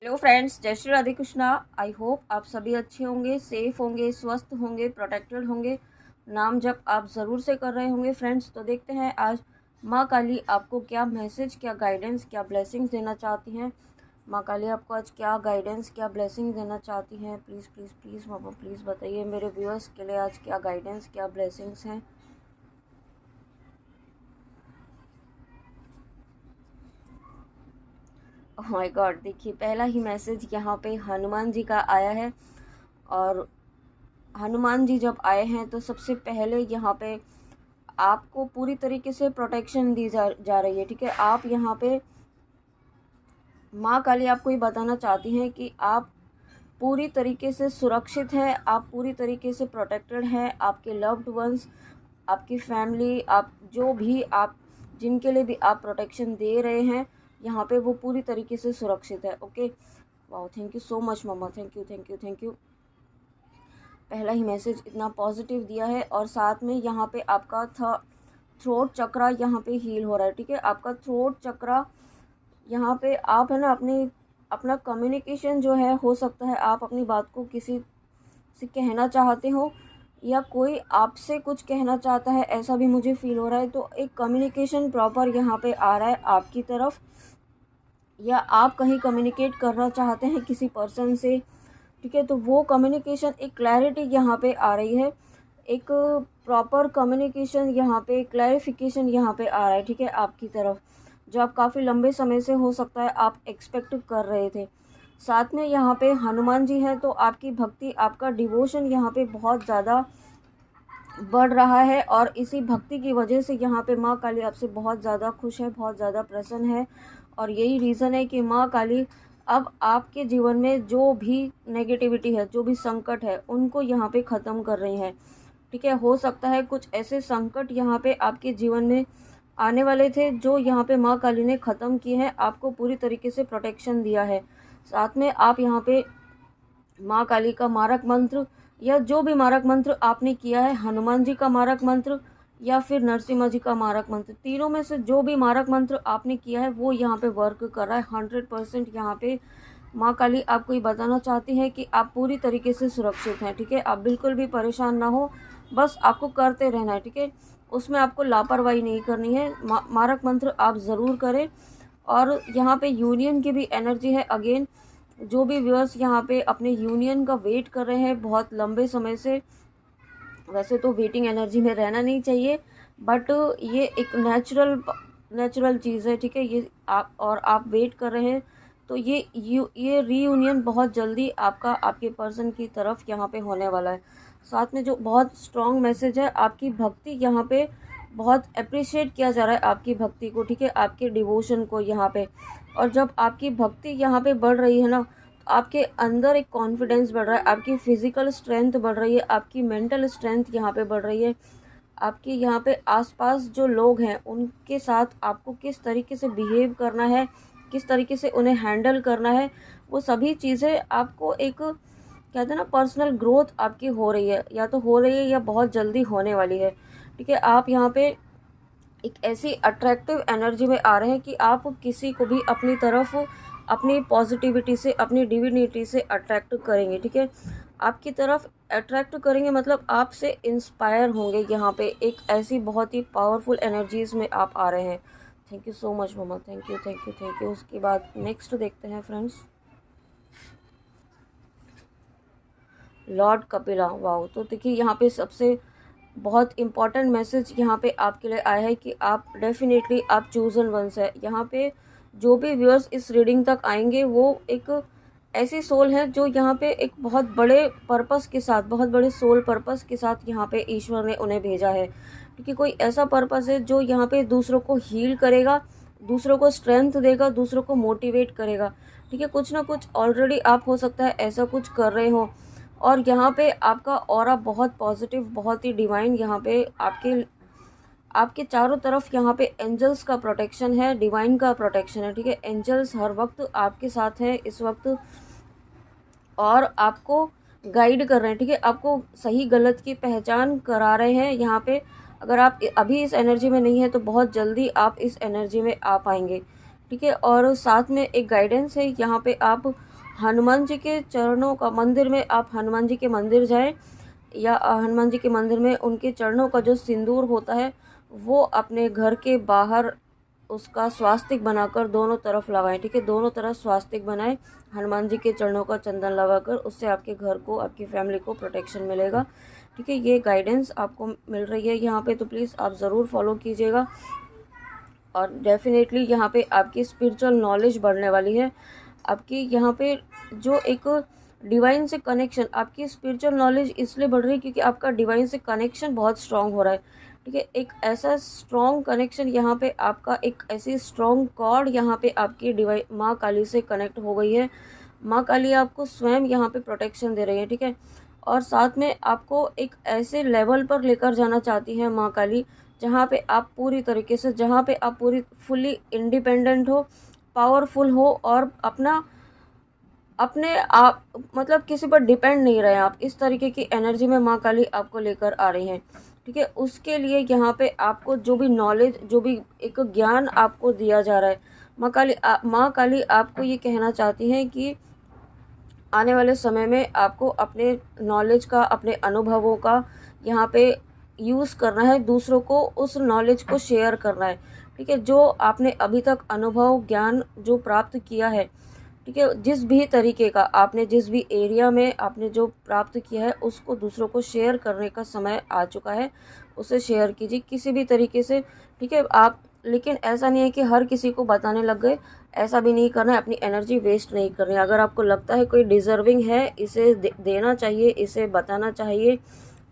Hello friends, जय Shri Radhe Krishna. I hope आप सभी अच्छे होंगे, सेफ होंगे, स्वस्थ होंगे, प्रोटेक्टेड होंगे। नाम जप आप ज़रूर से कर रहे होंगे फ्रेंड्स। तो देखते हैं आज माँ काली आपको क्या मैसेज, क्या गाइडेंस, क्या ब्लेसिंग्स देना चाहती हैं। माँ काली आपको आज क्या गाइडेंस, क्या ब्लेसिंग देना चाहती हैं। Please please please mama please बताइए मेरे व्यूअर्स के लिए आज क्या गाइडेंस, क्या ब्लेसिंग्स हैं। ओह माय गॉड, देखिए पहला ही मैसेज यहाँ पे हनुमान जी का आया है। और हनुमान जी जब आए हैं तो सबसे पहले यहाँ पे आपको पूरी तरीके से प्रोटेक्शन दी जा रही है। ठीक है, आप यहाँ पे माँ काली आपको ये बताना चाहती हैं कि आप पूरी तरीके से सुरक्षित हैं, आप पूरी तरीके से प्रोटेक्टेड हैं। आपके लव्ड वंस, आपकी फैमिली, आप जो भी आप जिनके लिए भी आप प्रोटेक्शन दे रहे हैं यहाँ पे, वो पूरी तरीके से सुरक्षित है। Okay, wow, thank you so much mama, thank you thank you thank you. पहला ही मैसेज इतना पॉजिटिव दिया है। और साथ में यहाँ पे आपका थ्रोट चक्रा यहाँ पे हील हो रहा है। ठीक है, आपका थ्रोट चक्रा यहाँ पे आप है ना अपना कम्युनिकेशन जो है, हो सकता है आप अपनी बात को किसी से कहना चाहते हो या कोई आपसे कुछ कहना चाहता है, ऐसा भी मुझे फील हो रहा है। तो एक कम्युनिकेशन प्रॉपर यहाँ पे आ रहा है आपकी तरफ, या आप कहीं कम्युनिकेट करना चाहते हैं किसी पर्सन से। ठीक है, तो वो कम्युनिकेशन, एक क्लैरिटी यहाँ पे आ रही है, एक प्रॉपर कम्युनिकेशन यहाँ पे, क्लैरिफिकेशन यहाँ पे आ रहा है। ठीक है, आपकी तरफ, जो आप काफ़ी लंबे समय से हो सकता है आप एक्सपेक्ट कर रहे थे। साथ में यहाँ पे हनुमान जी हैं, तो आपकी भक्ति, आपका डिवोशन यहाँ पे बहुत ज़्यादा बढ़ रहा है। और इसी भक्ति की वजह से यहाँ पे माँ काली आपसे बहुत ज़्यादा खुश है, बहुत ज़्यादा प्रसन्न है। और यही रीज़न है कि माँ काली अब आपके जीवन में जो भी नेगेटिविटी है, जो भी संकट है, उनको यहाँ पे ख़त्म कर रही हैं। ठीक है, हो सकता है कुछ ऐसे संकट यहाँ पे आपके जीवन में आने वाले थे, जो यहाँ पे माँ काली ने ख़त्म किए हैं, आपको पूरी तरीके से प्रोटेक्शन दिया है। साथ में आप यहाँ पे माँ काली का मारक मंत्र, या जो भी मारक मंत्र आपने किया है, हनुमान जी का मारक मंत्र या फिर नरसिम्हा जी का मारक मंत्र, तीनों में से जो भी मारक मंत्र आपने किया है वो यहाँ पे वर्क कर रहा है 100%। यहाँ पे माँ काली आपको ये बताना चाहती है कि आप पूरी तरीके से सुरक्षित हैं। ठीक है, आप बिल्कुल भी परेशान ना हो, बस आपको करते रहना है। ठीक है, उसमें आपको लापरवाही नहीं करनी है। मारक मंत्र आप ज़रूर करें। और यहाँ पे यूनियन की भी एनर्जी है। अगेन, जो भी व्यूअर्स यहाँ पे अपने यूनियन का वेट कर रहे हैं बहुत लंबे समय से, वैसे तो वेटिंग एनर्जी में रहना नहीं चाहिए, बट ये एक नेचुरल चीज़ है। ठीक है, ये आप वेट कर रहे हैं, तो ये रीयूनियन बहुत जल्दी आपके पर्सन की तरफ यहाँ पे होने वाला है। साथ में जो बहुत स्ट्रॉन्ग मैसेज है, आपकी भक्ति यहाँ पे बहुत अप्रिशिएट किया जा रहा है, आपकी भक्ति को। ठीक है, आपके डिवोशन को यहाँ पे। और जब आपकी भक्ति यहाँ पे बढ़ रही है ना, तो आपके अंदर एक कॉन्फिडेंस बढ़ रहा है, आपकी फिजिकल स्ट्रेंथ बढ़ रही है, आपकी मेंटल स्ट्रेंथ यहाँ पे बढ़ रही है। आपके यहाँ पे आसपास जो लोग हैं उनके साथ आपको किस तरीके से बिहेव करना है, किस तरीके से उन्हें हैंडल करना है, वो सभी चीज़ें आपको एक, कहते हैं ना, पर्सनल ग्रोथ आपकी हो रही है, या तो हो रही है या बहुत जल्दी होने वाली है। ठीक है, आप यहाँ पे एक ऐसी अट्रैक्टिव एनर्जी में आ रहे हैं कि आप किसी को भी अपनी तरफ, अपनी पॉजिटिविटी से, अपनी डिविनिटी से अट्रैक्ट करेंगे। ठीक है, आपकी तरफ अट्रैक्ट करेंगे, मतलब आपसे इंस्पायर होंगे। यहाँ पे एक ऐसी बहुत ही पावरफुल एनर्जीज़ में आप आ रहे हैं। Thank you so much mama, thank you thank you thank you. उसके बाद नेक्स्ट देखते हैं फ्रेंड्स, लॉर्ड कपिला। वाओ, तो देखिए यहाँ पे सबसे बहुत इम्पॉर्टेंट मैसेज यहाँ पे आपके लिए आया है कि आप डेफिनेटली आप चूजन वंस है। यहाँ पे जो भी व्यूअर्स इस रीडिंग तक आएंगे, वो एक ऐसी सोल है जो यहाँ पे एक बहुत बड़े पर्पस के साथ, बहुत बड़े सोल पर्पस के साथ यहाँ पे ईश्वर ने उन्हें भेजा है। क्योंकि कोई ऐसा पर्पस है जो यहाँ पे दूसरों को हील करेगा, दूसरों को स्ट्रेंथ देगा, दूसरों को मोटिवेट करेगा। ठीक है, कुछ ना कुछ ऑलरेडी आप हो सकता है ऐसा कुछ कर रहे हो। और यहाँ पे आपका ऑरा बहुत पॉजिटिव, बहुत ही डिवाइन, यहाँ पे आपके आपके चारों तरफ यहाँ पे एंजल्स का प्रोटेक्शन है, डिवाइन का प्रोटेक्शन है। ठीक है, एंजल्स हर वक्त आपके साथ हैं इस वक्त, और आपको गाइड कर रहे हैं। ठीक है, आपको सही गलत की पहचान करा रहे हैं यहाँ पे। अगर आप अभी इस एनर्जी में नहीं है तो बहुत जल्दी आप इस एनर्जी में आ पाएंगे। ठीक है। और साथ में एक गाइडेंस है, यहाँ पे आप हनुमान जी के चरणों का मंदिर में, आप हनुमान जी के मंदिर जाएं या हनुमान जी के मंदिर में उनके चरणों का जो सिंदूर होता है वो अपने घर के बाहर उसका स्वास्तिक बनाकर दोनों तरफ लगाएं। ठीक है, दोनों तरफ स्वास्तिक बनाएं हनुमान जी के चरणों का चंदन लगाकर, उससे आपके घर को, आपकी फैमिली को प्रोटेक्शन मिलेगा। ठीक है, ये गाइडेंस आपको मिल रही है यहाँ पे, तो प्लीज़ आप ज़रूर फॉलो कीजिएगा। और डेफिनेटली यहाँ पे आपकी स्पिरिचुअल नॉलेज बढ़ने वाली है। आपकी यहाँ पे जो एक डिवाइन से कनेक्शन, आपकी स्पिरिचुअल नॉलेज इसलिए बढ़ रही है क्योंकि आपका डिवाइन से कनेक्शन बहुत स्ट्रांग हो रहा है। ठीक है, एक ऐसा स्ट्रॉन्ग कनेक्शन यहाँ पे आपका, एक ऐसी स्ट्रॉन्ग कॉर्ड यहाँ पे आपकी डिवाइन माँ काली से कनेक्ट हो गई है। माँ काली आपको स्वयं यहाँ पे प्रोटेक्शन दे रही है। ठीक है, और साथ में आपको एक ऐसे लेवल पर लेकर जाना चाहती है माँ काली जहाँ पे आप पूरी तरीके से, जहाँ पे आप पूरी फुली इंडिपेंडेंट हो, पावरफुल हो और अपने आप मतलब किसी पर डिपेंड नहीं रहे आप। इस तरीके की एनर्जी में माँ काली आपको लेकर आ रही हैं। ठीक है, उसके लिए यहाँ पे आपको जो भी नॉलेज, जो भी एक ज्ञान आपको दिया जा रहा है, माँ काली आपको ये कहना चाहती हैं कि आने वाले समय में आपको अपने नॉलेज का, अपने अनुभवों का यहाँ पे यूज़ करना है, दूसरों को उस नॉलेज को शेयर करना है। ठीक है, जो आपने अभी तक अनुभव, ज्ञान जो प्राप्त किया है, ठीक है, जिस भी तरीके का आपने, जिस भी एरिया में आपने जो प्राप्त किया है, उसको दूसरों को शेयर करने का समय आ चुका है। उसे शेयर कीजिए किसी भी तरीके से। ठीक है, आप, लेकिन ऐसा नहीं है कि हर किसी को बताने लग गए, ऐसा भी नहीं करना है। अपनी एनर्जी वेस्ट नहीं करनी है। अगर आपको लगता है कोई डिज़र्विंग है, इसे देना चाहिए, इसे बताना चाहिए,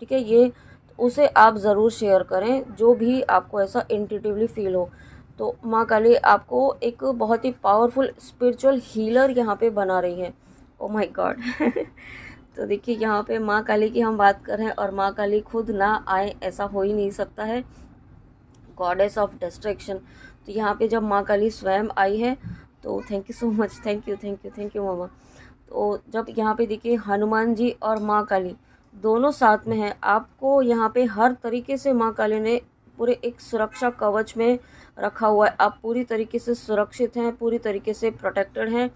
ठीक है, ये उसे आप ज़रूर शेयर करें, जो भी आपको ऐसा इंट्यूटिवली फील हो। तो माँ काली आपको एक बहुत ही पावरफुल स्पिरिचुअल हीलर यहाँ पे बना रही है। Oh my God. तो देखिए, यहाँ पे माँ काली की हम बात कर रहे हैं और माँ काली खुद ना आए ऐसा हो ही नहीं सकता है, गॉडेस ऑफ डिस्ट्रैक्शन। तो यहाँ पे जब माँ काली स्वयं आई है, तो thank you so much, thank you मामा। तो जब यहाँ पे देखिए हनुमान जी और माँ काली दोनों साथ में हैं, आपको यहाँ पे हर तरीके से माँ काली ने पूरे एक सुरक्षा कवच में रखा हुआ है। आप पूरी तरीके से सुरक्षित हैं, पूरी तरीके से प्रोटेक्टेड हैं,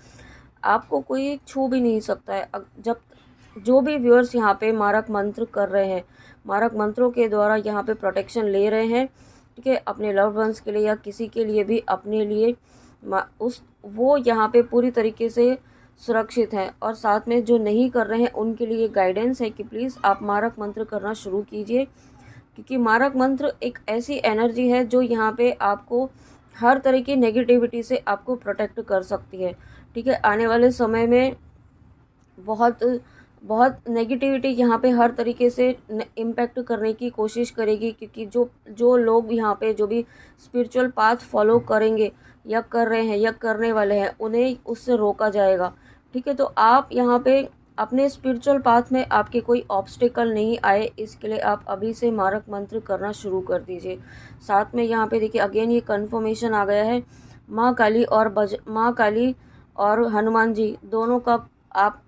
आपको कोई छू भी नहीं सकता है। जब जो भी व्यूअर्स यहाँ पे मारक मंत्र कर रहे हैं, मारक मंत्रों के द्वारा यहाँ पे प्रोटेक्शन ले रहे हैं, ठीक है, अपने लव्ड वंस के लिए या किसी के लिए भी, अपने लिए, वो यहाँ पे पूरी तरीके से सुरक्षित हैं। और साथ में जो नहीं कर रहे हैं उनके लिए गाइडेंस है कि प्लीज़ आप मारक मंत्र करना शुरू कीजिए, क्योंकि मारक मंत्र एक ऐसी एनर्जी है जो यहाँ पे आपको हर तरह की नेगेटिविटी से आपको प्रोटेक्ट कर सकती है। ठीक है, आने वाले समय में बहुत बहुत नेगेटिविटी यहाँ पे हर तरीके से इम्पैक्ट करने की कोशिश करेगी, क्योंकि जो जो लोग यहाँ पे जो भी स्पिरिचुअल पाथ फॉलो करेंगे या कर रहे हैं या करने वाले हैं, उन्हें उससे रोका जाएगा। ठीक है, तो आप यहाँ पे अपने स्पिरिचुअल पाथ में आपके कोई ऑब्स्टिकल नहीं आए, इसके लिए आप अभी से मारक मंत्र करना शुरू कर दीजिए। साथ में यहाँ पे देखिए अगेन ये कन्फर्मेशन आ गया है, माँ काली और हनुमान जी दोनों का आप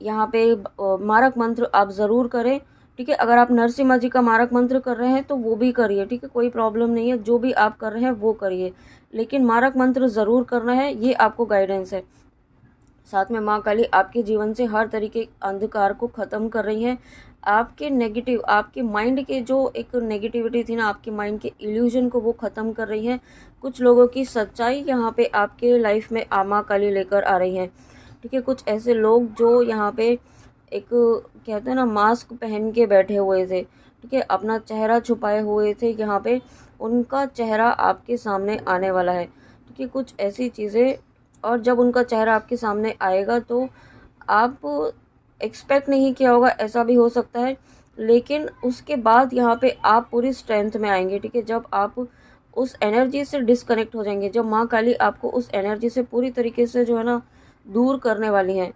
यहाँ पे मारक मंत्र आप ज़रूर करें। ठीक है, अगर आप नरसिम्हा जी का मारक मंत्र कर रहे हैं तो वो भी करिए, ठीक है, कोई प्रॉब्लम नहीं है, जो भी आप कर रहे हैं वो करिए, लेकिन मारक मंत्र ज़रूर करना है, ये आपको गाइडेंस है। साथ में माँ काली आपके जीवन से हर तरीके अंधकार को ख़त्म कर रही हैं, आपके नेगेटिव, आपके माइंड के जो एक नेगेटिविटी थी ना, आपके माइंड के इल्यूजन को वो ख़त्म कर रही हैं। कुछ लोगों की सच्चाई यहाँ पे आपके लाइफ में माँ काली लेकर आ रही हैं। ठीक है, कुछ ऐसे लोग जो यहाँ पे एक कहते हैं ना मास्क पहन के बैठे हुए थे, ठीक है, अपना चेहरा छुपाए हुए थे, यहाँ पे उनका चेहरा आपके सामने आने वाला है। ठीक है, कुछ ऐसी चीज़ें, और जब उनका चेहरा आपके सामने आएगा तो आप एक्सपेक्ट नहीं किया होगा, ऐसा भी हो सकता है, लेकिन उसके बाद यहाँ पे आप पूरी स्ट्रेंथ में आएंगे। ठीक है, जब आप उस एनर्जी से डिस्कनेक्ट हो जाएंगे, जब माँ काली आपको उस एनर्जी से पूरी तरीके से जो है ना दूर करने वाली हैं,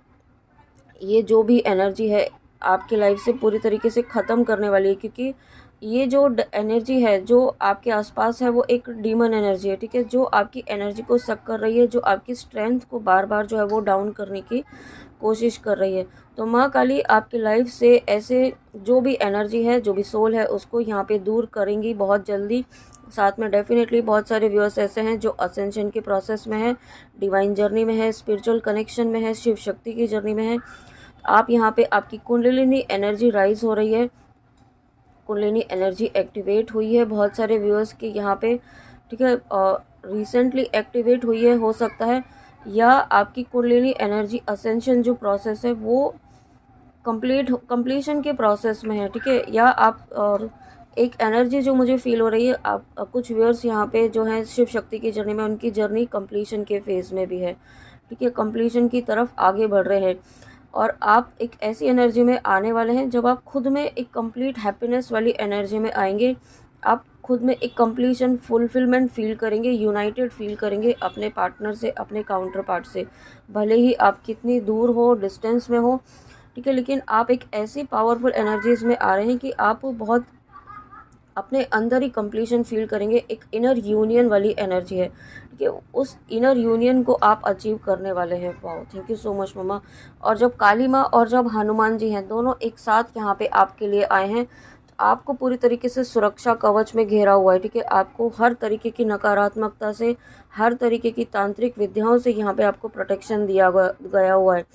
ये जो भी एनर्जी है आपकी लाइफ से पूरी तरीके से ख़त्म करने वाली है, क्योंकि ये जो एनर्जी है जो आपके आसपास है वो एक डीमन एनर्जी है। ठीक है, जो आपकी एनर्जी को सक कर रही है, जो आपकी स्ट्रेंथ को बार बार जो है वो डाउन करने की कोशिश कर रही है। तो माँ काली आपकी लाइफ से ऐसे जो भी एनर्जी है, जो भी सोल है, उसको यहाँ पे दूर करेंगी बहुत जल्दी। साथ में डेफिनेटली बहुत सारे व्यूअर्स ऐसे हैं जो असेंशन के प्रोसेस में है, डिवाइन जर्नी में है, स्पिरिचुअल कनेक्शन में है, शिव शक्ति की जर्नी में है। आप यहाँ पे आपकी कुंडलिनी एनर्जी राइज हो रही है, कुंडलिनी एनर्जी एक्टिवेट हुई है बहुत सारे व्यूअर्स की यहाँ पे, ठीक है, रिसेंटली एक्टिवेट हुई है हो सकता है, या आपकी कुंडलिनी एनर्जी असेंशन जो प्रोसेस है वो कंप्लीशन के प्रोसेस में है, ठीक है, या आप और एक एनर्जी जो मुझे फील हो रही है, आप कुछ व्यूअर्स यहाँ पे जो हैं शिव शक्ति की जर्नी में, उनकी जर्नी कंप्लीशन के फेज़ में भी है, ठीक है, कंप्लीशन की तरफ आगे बढ़ रहे हैं। और आप एक ऐसी एनर्जी में आने वाले हैं जब आप खुद में एक कंप्लीट हैप्पीनेस वाली एनर्जी में आएंगे। आप खुद में एक कंप्लीशन फुलफिलमेंट फील करेंगे, यूनाइटेड फील करेंगे अपने पार्टनर से, अपने काउंटर पार्ट से, भले ही आप कितनी दूर हो, डिस्टेंस में हो, ठीक है, लेकिन आप एक ऐसी पावरफुल एनर्जीज में आ रहे हैं कि आप बहुत अपने अंदर ही कंप्लीशन फील करेंगे। एक इनर यूनियन वाली एनर्जी है, ठीक है, उस इनर यूनियन को आप अचीव करने वाले हैं। Wow, thank you so much मम्मा। और जब काली माँ और जब हनुमान जी हैं दोनों एक साथ यहाँ पे आपके लिए आए हैं, तो आपको पूरी तरीके से सुरक्षा कवच में घेरा हुआ है, ठीक है, आपको हर तरीके की नकारात्मकता से, हर तरीके की तांत्रिक विद्याओं से यहाँ पे आपको प्रोटेक्शन दिया गया हुआ है।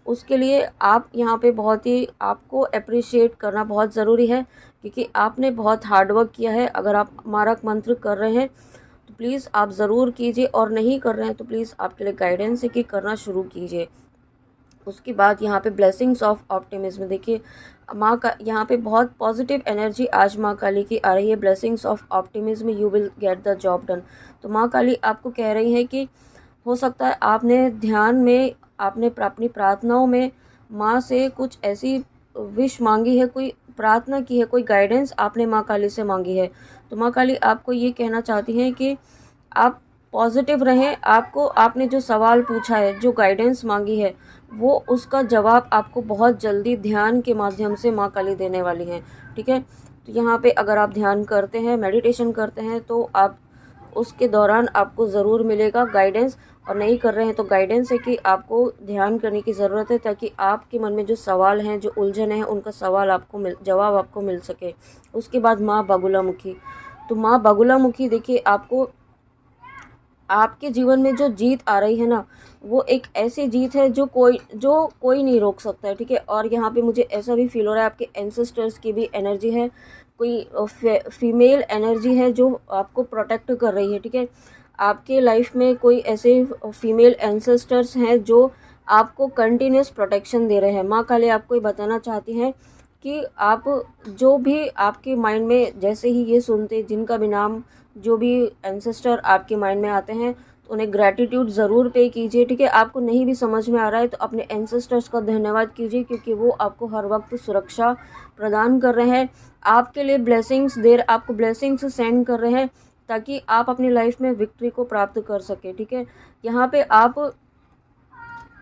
उसके लिए आप यहाँ पे बहुत ही आपको अप्रिशिएट करना बहुत ज़रूरी है, क्योंकि आपने बहुत हार्ड वर्क किया है। अगर आप मारक मंत्र कर रहे हैं तो प्लीज़ आप ज़रूर कीजिए, और नहीं कर रहे हैं तो प्लीज़ आपके लिए गाइडेंस है कि करना शुरू कीजिए। उसके बाद यहाँ पे ब्लेसिंग्स ऑफ ऑप्टिमिज्म, देखिए माँ का यहाँ पे बहुत पॉजिटिव एनर्जी आज माँ काली की आ रही है। Blessings of optimism, you will get the job done. तो माँ काली आपको कह रही है कि हो सकता है आपने ध्यान में, आपने अपनी प्रार्थनाओं में माँ से कुछ ऐसी विश मांगी है, कोई प्रार्थना की है, कोई गाइडेंस आपने माँ काली से मांगी है। तो माँ काली आपको ये कहना चाहती हैं कि आप पॉजिटिव रहें। आपको, आपने जो सवाल पूछा है, जो गाइडेंस मांगी है, वो उसका जवाब आपको बहुत जल्दी ध्यान के माध्यम से माँ काली देने वाली हैं, ठीक है। तो यहाँ पे अगर आप ध्यान करते हैं, मेडिटेशन करते हैं, तो आप उसके दौरान आपको ज़रूर मिलेगा गाइडेंस, और नहीं कर रहे हैं तो गाइडेंस है कि आपको ध्यान करने की ज़रूरत है, ताकि आपके मन में जो सवाल हैं, जो उलझन है, उनका जवाब आपको मिल सके। उसके बाद माँ बगुलामुखी, तो माँ बगुलामुखी देखिए आपको, आपके जीवन में जो जीत आ रही है ना, वो एक ऐसी जीत है जो कोई नहीं रोक सकता है, ठीक है। और यहाँ पे मुझे ऐसा भी फील हो रहा है आपके एंसेस्टर्स की भी एनर्जी है, कोई फीमेल एनर्जी है जो आपको प्रोटेक्ट कर रही है, ठीक है। आपके लाइफ में कोई ऐसे फीमेल एंसेस्टर्स हैं जो आपको कंटिन्यूस प्रोटेक्शन दे रहे हैं। माँ काली आपको ये बताना चाहती हैं कि आप जो भी आपके माइंड में, जैसे ही ये सुनते, जिनका भी नाम, जो भी एंसेस्टर आपके माइंड में आते हैं, तो उन्हें ग्रैटिट्यूड ज़रूर पे कीजिए, ठीक है। आपको नहीं भी समझ में आ रहा है तो अपने एंसेस्टर्स का धन्यवाद कीजिए, क्योंकि वो आपको हर वक्त सुरक्षा प्रदान कर रहे हैं, आपके लिए आपको ब्लेसिंग्स सेंड कर रहे हैं, ताकि आप अपनी लाइफ में विक्ट्री को प्राप्त कर सकें, ठीक है। यहाँ पे आप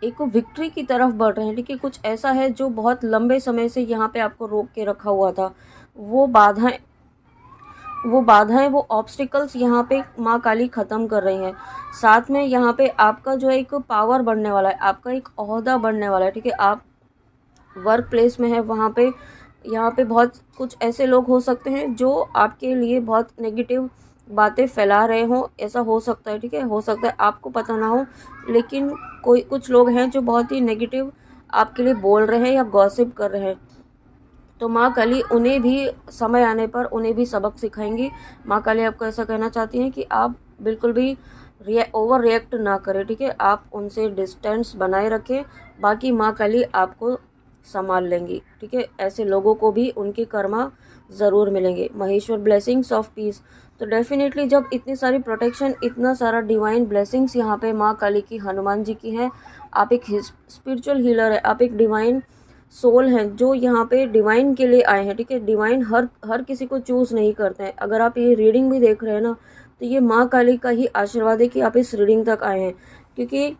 एक विक्ट्री की तरफ बढ़ रहे हैं, ठीक है। कुछ ऐसा है जो बहुत लंबे समय से यहाँ पे आपको रोक के रखा हुआ था, वो बाधाएं, वो ऑब्स्टिकल्स यहाँ पे माँ काली ख़त्म कर रही हैं। साथ में यहाँ पे आपका जो एक पावर बढ़ने वाला है, आपका एक ओहदा बढ़ने वाला है, ठीक है। आप वर्क प्लेस में है, वहाँ पे यहाँ पे बहुत कुछ ऐसे लोग हो सकते हैं जो आपके लिए बहुत नेगेटिव बातें फैला रहे हों, ऐसा हो सकता है, ठीक है। हो सकता है आपको पता ना हो, लेकिन कुछ लोग हैं जो बहुत ही नेगेटिव आपके लिए बोल रहे हैं या गॉसिप कर रहे हैं। तो माँ काली उन्हें भी समय आने पर उन्हें भी सबक सिखाएंगी। माँ काली आपको ऐसा कहना चाहती हैं कि आप बिल्कुल भी ओवर रिएक्ट ना करें, ठीक है। आप उनसे डिस्टेंस बनाए रखें, बाकी माँ काली आपको संभाल लेंगी, ठीक है। ऐसे लोगों को भी उनके कर्मा ज़रूर मिलेंगे। महेश्वर ब्लेसिंग्स ऑफ पीस, तो डेफिनेटली जब इतनी सारी प्रोटेक्शन, इतना सारा डिवाइन ब्लेसिंग्स यहाँ पे माँ काली की, हनुमान जी की हैं, आप एक स्पिरिचुअल हीलर है, आप एक डिवाइन सोल हैं जो यहाँ पे डिवाइन के लिए आए हैं, ठीक है। डिवाइन हर किसी को चूज़ नहीं करते हैं। अगर आप ये रीडिंग भी देख रहे हैं ना, तो ये माँ काली का ही आशीर्वाद है कि आप इस रीडिंग तक आए हैं, क्योंकि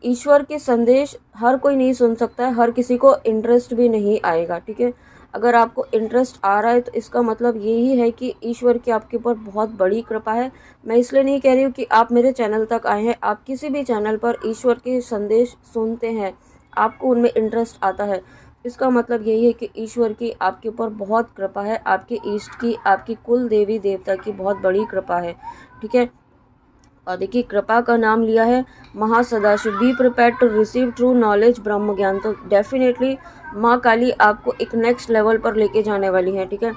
ईश्वर के संदेश हर कोई नहीं सुन सकता है, हर किसी को इंटरेस्ट भी नहीं आएगा, ठीक है। अगर आपको इंटरेस्ट आ रहा है तो इसका मतलब यही है कि ईश्वर की आपके ऊपर बहुत बड़ी कृपा है। मैं इसलिए नहीं कह रही हूँ कि आप मेरे चैनल तक आए हैं, आप किसी भी चैनल पर ईश्वर के संदेश सुनते हैं, आपको उनमें इंटरेस्ट आता है, इसका मतलब यही है कि ईश्वर की आपके ऊपर बहुत कृपा है, आपके इष्ट की, आपकी कुल देवी देवता की बहुत बड़ी कृपा है, ठीक है। और देखिए कृपा का नाम लिया है Mahasadashiv, be prepared to receive true knowledge, brahma gyan. तो डेफिनेटली माँ काली आपको एक नेक्स्ट लेवल पर लेके जाने वाली है, ठीक है।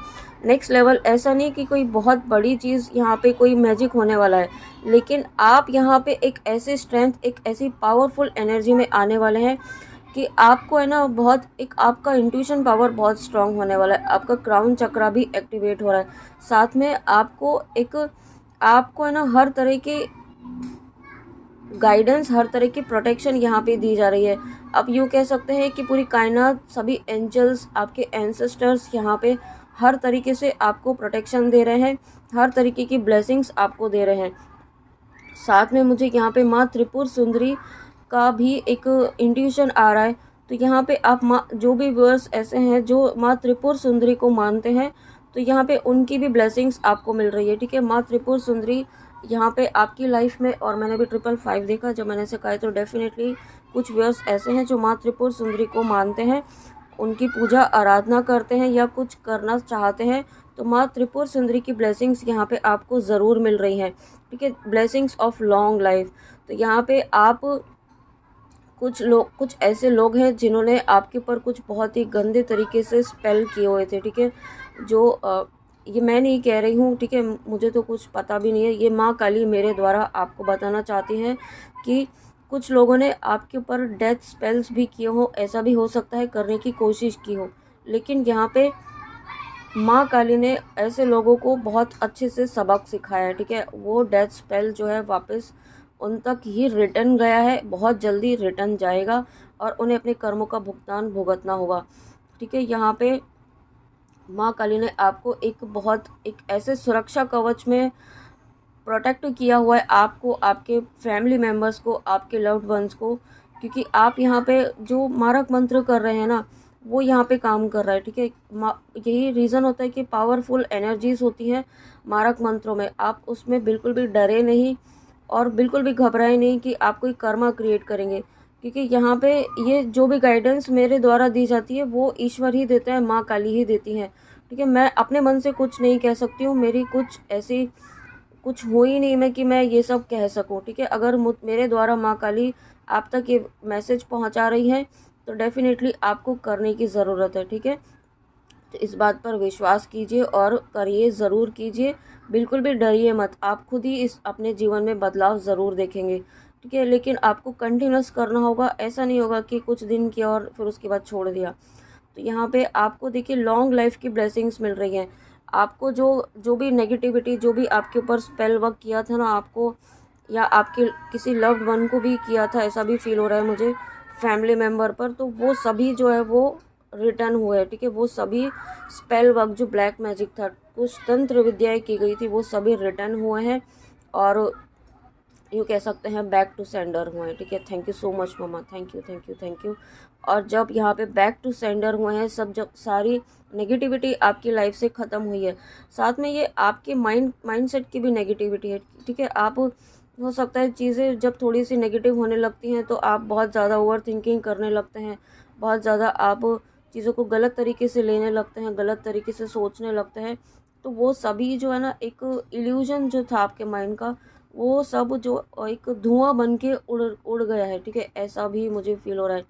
नेक्स्ट लेवल ऐसा नहीं कि कोई बहुत बड़ी चीज़ यहाँ पे कोई मैजिक होने वाला है, लेकिन आप यहाँ पे एक ऐसे स्ट्रेंथ, एक ऐसी पावरफुल एनर्जी में आने वाले हैं कि आपको है ना बहुत एक आपका इंट्यूशन पावर बहुत स्ट्रांग होने वाला है, आपका क्राउन चक्रा भी एक्टिवेट हो रहा है। साथ में आपको है ना हर तरह के गाइडेंस, हर तरह की प्रोटेक्शन यहाँ पे दी जा रही है। अब यूँ कह सकते हैं कि पूरी कायनात, सभी एंजल्स, आपके एंसेस्टर्स यहाँ पे हर तरीके से आपको प्रोटेक्शन दे रहे हैं, हर तरीके की ब्लेसिंग्स आपको दे रहे हैं। साथ में मुझे यहाँ पे माँ त्रिपुर सुंदरी का भी एक इंट्यूशन आ रहा है। तो यहाँ पे आप माँ, जो भी व्यूअर्स ऐसे हैं जो माँ त्रिपुर सुंदरी को मानते हैं, तो यहाँ पे उनकी भी ब्लेसिंग्स आपको मिल रही है, ठीक है। माँ त्रिपुर सुंदरी यहाँ पे आपकी लाइफ में, और मैंने भी 555 देखा जब मैंने ऐसे कहा, तो डेफिनेटली कुछ व्यूअर्स ऐसे हैं जो माँ त्रिपुर सुंदरी को मानते हैं, उनकी पूजा आराधना करते हैं या कुछ करना चाहते हैं, तो माँ त्रिपुर सुंदरी की ब्लेसिंग्स यहाँ पे आपको ज़रूर मिल रही हैं, ठीक है। Blessings of long life. तो यहाँ पे आप कुछ ऐसे लोग हैं जिन्होंने आपके ऊपर कुछ बहुत ही गंदे तरीके से स्पेल किए हुए थे, ठीक है। जो ये मैं नहीं कह रही हूँ, ठीक है, मुझे तो कुछ पता भी नहीं है, ये माँ काली मेरे द्वारा आपको बताना चाहती हैं कि कुछ लोगों ने आपके ऊपर डेथ स्पेल्स भी किए हो, ऐसा भी हो सकता है, करने की कोशिश की हो। लेकिन यहाँ पे माँ काली ने ऐसे लोगों को बहुत अच्छे से सबक सिखाया है, ठीक है। वो डेथ स्पेल जो है वापस उन तक ही रिटर्न गया है, बहुत जल्दी रिटर्न जाएगा और उन्हें अपने कर्मों का भुगतान भुगतना होगा, ठीक है। यहाँ पे माँ काली ने आपको एक ऐसे सुरक्षा कवच में प्रोटेक्ट किया हुआ है, आपको, आपके फैमिली मेम्बर्स को, आपके लव्ड वंस को, क्योंकि आप यहाँ पे जो मारक मंत्र कर रहे हैं ना, वो यहाँ पे काम कर रहा है, ठीक है। यही रीज़न होता है कि पावरफुल एनर्जीज होती हैं मारक मंत्रों में, आप उसमें बिल्कुल भी डरे नहीं और बिल्कुल भी घबराए नहीं कि आप कोई कर्मा क्रिएट करेंगे, क्योंकि यहाँ पे ये जो भी गाइडेंस मेरे द्वारा दी जाती है वो ईश्वर ही देते हैं, माँ काली ही देती हैं, ठीक है। मैं अपने मन से कुछ नहीं कह सकती हूँ, मेरी कुछ हो ही नहीं मैं कि मैं ये सब कह सकूं, ठीक है। अगर मेरे द्वारा माँ काली आप तक ये मैसेज पहुंचा रही है तो डेफिनेटली आपको करने की ज़रूरत है, ठीक है। तो इस बात पर विश्वास कीजिए और करिए, ज़रूर कीजिए, बिल्कुल भी डरिए मत, आप खुद ही इस अपने जीवन में बदलाव ज़रूर देखेंगे, ठीक है। लेकिन आपको कंटिन्यूस करना होगा, ऐसा नहीं होगा कि कुछ दिन किया और फिर उसके बाद छोड़ दिया। तो यहाँ पे आपको देखिए लॉन्ग लाइफ की ब्लेसिंग्स मिल रही हैं। आपको जो जो भी नेगेटिविटी, जो भी आपके ऊपर स्पेल वर्क किया था ना आपको, या आपके किसी लव्ड वन को भी किया था, ऐसा भी फील हो रहा है मुझे, फैमिली मेम्बर पर, तो वो सभी जो है वो रिटर्न हुए, ठीक है। वो सभी स्पेल वर्क, जो ब्लैक मैजिक था, कुछ तंत्र विद्याएं की गई थी, वो सभी रिटर्न हुए हैं और यूँ कह सकते हैं बैक टू सेंडर हुए हैं, ठीक है। थैंक यू सो मच मम्मा, thank you thank you thank you. और जब यहाँ पे बैक टू सेंडर हुए हैं सब, जब सारी नेगेटिविटी आपकी लाइफ से ख़त्म हुई है, साथ में ये आपके माइंडसेट की भी नेगेटिविटी है, ठीक है। आप, हो सकता है चीज़ें जब थोड़ी सी नेगेटिव होने लगती हैं तो आप बहुत ज़्यादा ओवर थिंकिंग करने लगते हैं, बहुत ज़्यादा आप चीज़ों को गलत तरीके से लेने लगते हैं, गलत तरीके से सोचने लगते हैं। तो वो सभी जो है ना, एक इल्यूजन जो था आपके माइंड का, वो सब जो एक धुआं बन के उड़ उड़ गया है, ठीक है। ऐसा भी मुझे फील हो रहा है,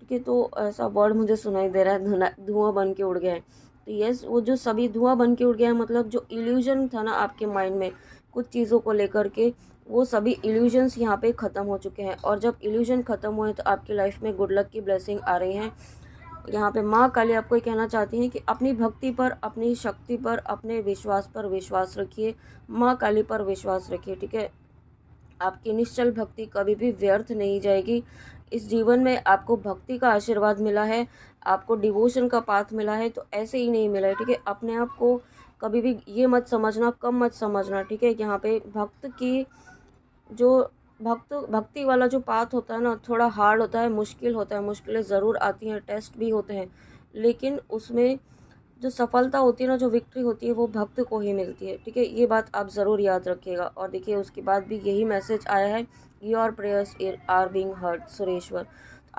ठीक है। तो ऐसा वर्ड मुझे सुनाई दे रहा है, धुआं बन के उड़ गया है। तो यस, वो जो सभी धुआं बन के उड़ गया है, मतलब जो इल्यूजन था ना आपके माइंड में कुछ चीज़ों को लेकर के, वो सभी इल्यूजन्स यहाँ पे ख़त्म हो चुके हैं। और जब इल्यूजन ख़त्म हुए तो आपकी लाइफ में गुड लक की ब्लेसिंग आ रही हैं। यहाँ पे माँ काली आपको ये कहना चाहती हैं कि अपनी भक्ति पर, अपनी शक्ति पर, अपने विश्वास पर विश्वास रखिए, माँ काली पर विश्वास रखिए, ठीक है। आपकी निश्चल भक्ति कभी भी व्यर्थ नहीं जाएगी। इस जीवन में आपको भक्ति का आशीर्वाद मिला है, आपको डिवोशन का पाथ मिला है, तो ऐसे ही नहीं मिला है, ठीक है। अपने आप को कभी भी ये मत समझना, कम मत समझना, ठीक है। यहाँ पे जो भक्ति वाला जो पाथ होता है ना, थोड़ा हार्ड होता है, मुश्किल होता है, मुश्किलें ज़रूर आती हैं, टेस्ट भी होते हैं, लेकिन उसमें जो सफलता होती है ना, जो विक्ट्री होती है, वो भक्त को ही मिलती है, ठीक है। ये बात आप ज़रूर याद रखिएगा। और देखिए उसके बाद भी यही मैसेज आया है, your prayers are being heard Sureshwar.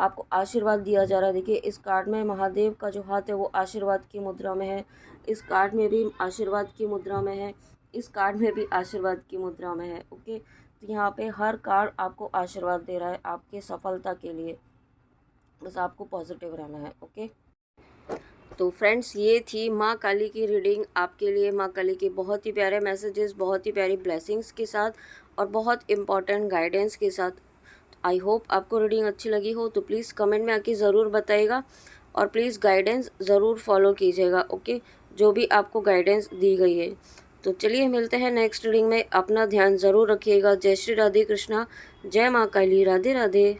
आपको आशीर्वाद दिया जा रहा है। देखिए इस कार्ड में महादेव का जो हाथ है वो आशीर्वाद की मुद्रा में है, इस कार्ड में भी आशीर्वाद की मुद्रा में है, इस कार्ड में भी आशीर्वाद की मुद्रा में है। ओके, तो यहाँ पे हर कार्ड आपको आशीर्वाद दे रहा है आपके सफलता के लिए, बस आपको पॉजिटिव रहना है। ओके, तो फ्रेंड्स ये थी माँ काली की रीडिंग आपके लिए। माँ काली के बहुत ही प्यारे मैसेजेस, बहुत ही प्यारी ब्लेसिंग्स के साथ और बहुत इम्पॉर्टेंट गाइडेंस के साथ। आई होप आपको रीडिंग अच्छी लगी हो, तो प्लीज़ कमेंट में आके ज़रूर बताइएगा और प्लीज़ गाइडेंस ज़रूर फॉलो कीजिएगा। ओके, जो भी आपको गाइडेंस दी गई है। तो चलिए मिलते हैं नेक्स्ट रीडिंग में। अपना ध्यान ज़रूर रखिएगा। जय श्री राधे कृष्णा, जय माँ काली, राधे राधे।